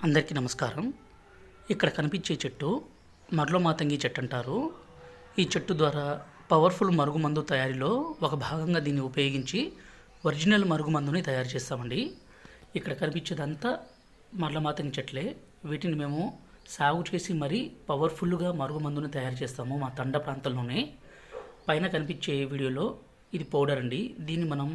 అందరికీ నమస్కారం. ఇక్కడ కనిపించే చెట్టు మర్ల మాతంగి చెట్టు అంటారు. ఈ చెట్టు ద్వారా పవర్ఫుల్ మరుగుమందు తయారీలో ఒక భాగంగా దీన్ని ఉపయోగించి ఒరిజినల్ మరుగుమందుని తయారు చేస్తామండి. ఇక్కడ కనిపించేదంతా మర్ల మాతంగి చెట్లే. వీటిని మేము సాగు చేసి మరీ పవర్ఫుల్గా మరుగుమందుని తయారు చేస్తాము మా తండ ప్రాంతంలోనే. పైన కనిపించే వీడియోలో ఇది పౌడర్ అండి. దీన్ని మనం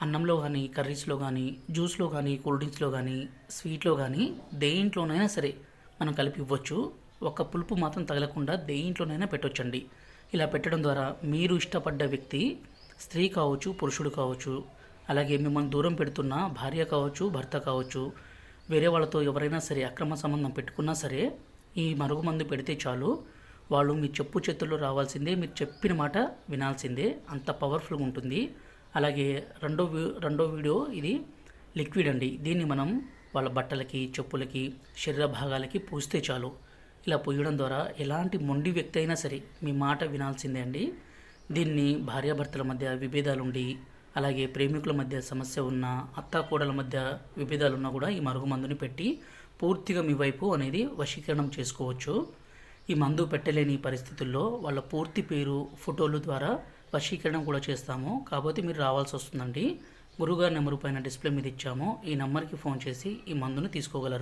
అన్నంలో కానీ, కర్రీస్లో కానీ, జ్యూస్లో కానీ, కూల్ డ్రింక్స్లో కానీ, స్వీట్లో కానీ దేంట్లోనైనా సరే మనం కలిపి ఇవ్వచ్చు. ఒక పులుపు మాత్రం తగలకుండా దేంట్లోనైనా పెట్టొచ్చండి. ఇలా పెట్టడం ద్వారా మీరు ఇష్టపడ్డ వ్యక్తి, స్త్రీ కావచ్చు, పురుషుడు కావచ్చు, అలాగే మిమ్మల్ని దూరం పెడుతున్న భార్య కావచ్చు, భర్త కావచ్చు, వేరే వాళ్ళతో ఎవరైనా సరే అక్రమ సంబంధం పెట్టుకున్నా సరే ఈ మరుగుమందు పెడితే చాలు, వాళ్ళు మీ చెప్పు చేతుల్లో రావాల్సిందే, మీరు చెప్పిన మాట వినాల్సిందే. అంత పవర్ఫుల్గా ఉంటుంది. అలాగే రెండో వీడియో ఇది లిక్విడ్ అండి. దీన్ని మనం వాళ్ళ బట్టలకి, చెప్పులకి, శరీర భాగాలకి పూస్తే చాలు. ఇలా పూయడం ద్వారా ఎలాంటి మొండి వ్యక్తి అయినా సరే మీ మాట వినాల్సిందే అండి. దీన్ని భార్యాభర్తల మధ్య విభేదాలుండి, అలాగే ప్రేమికుల మధ్య సమస్య ఉన్న, అత్తాకోడల మధ్య విభేదాలున్నా కూడా ఈ మరుగుమందుని పెట్టి పూర్తిగా మీ వైపు అనేది వశీకరణం చేసుకోవచ్చు. ఈ మందు పెట్టలేని పరిస్థితుల్లో వాళ్ళ పూర్తి పేరు, ఫోటోలు ద్వారా వశీకరణం కూడా చేస్తాము. కాకపోతే మీరు రావాల్సి వస్తుందండి. గురుగారి నెంబర్ పైన డిస్ప్లే మీద ఇచ్చాము. ఈ నెంబర్కి ఫోన్ చేసి ఈ మందును తీసుకోగలరు.